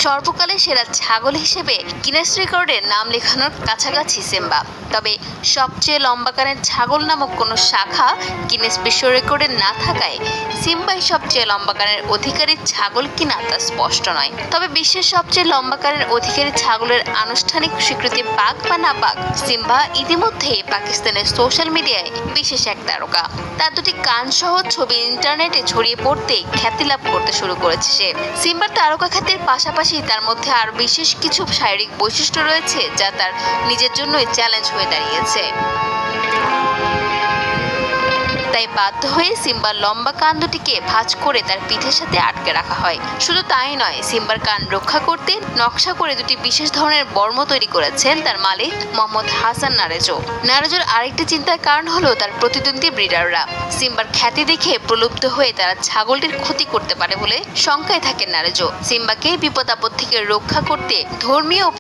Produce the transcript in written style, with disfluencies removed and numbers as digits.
সর্বকালের সেরা ছাগল হিসেবে গিনেস রেকর্ডে নাম লেখানোর কাছাকাছি সিম্বা। তবে সবচেয়ে লম্বা কানের ছাগল নামক কোনো শাখা গিনেস বিশ্ব রেকর্ডে না থাকায় সিম্বাই সবচেয়ে লম্বা কানের অধিকারী ছাগল কিনা তা স্পষ্ট নয়। তবে বিশ্বের সবচেয়ে লম্বা কানের অধিকারী ছাগলের আনুষ্ঠানিক স্বীকৃতি পাক বা না পাক, সিম্বা ইতিমধ্যেই পাকিস্তানের সোশ্যাল মিডিয়ায় বিশেষ এক তারকা। তার দুটি কান সহ ছবি ইন্টারনেটে ছড়িয়ে পড়তেই খ্যাতি লাভ করতে শুরু করেছে সে। সিম্বার তারকা খ্যাতির পাশাপাশি তার মধ্যে আরো বিশেষ কিছু শারীরিক বৈশিষ্ট্য রয়েছে যা তার নিজের জন্যই চ্যালেঞ্জ হয়ে দাঁড়িয়েছে। তাই বাধ্য হয়ে সিম্বার লম্বা কান দুটিকে ভাঁজ করে তার পিঠের সাথে আটকে রাখা হয়। শুধু তাই নয়, সিম্বার কান রক্ষা করতে নকশা করে দুটি বিশেষ ধরনের বর্ম তৈরি করেছেন তার মালিক মোহাম্মদ হাসান নারেজো। নারেজোর আরেকটি চিন্তার কারণ হলো তার প্রতিদ্বন্দ্বী ব্রিডাররা সিম্বার খ্যাতি দেখে প্রলুব্ধ হয়ে তারা ছাগলটির ক্ষতি করতে পারে বলে শঙ্কায় থাকেন নারেজো। সিম্বাকে বিপদ আপদ থেকে রক্ষা করতে ধর্মীয়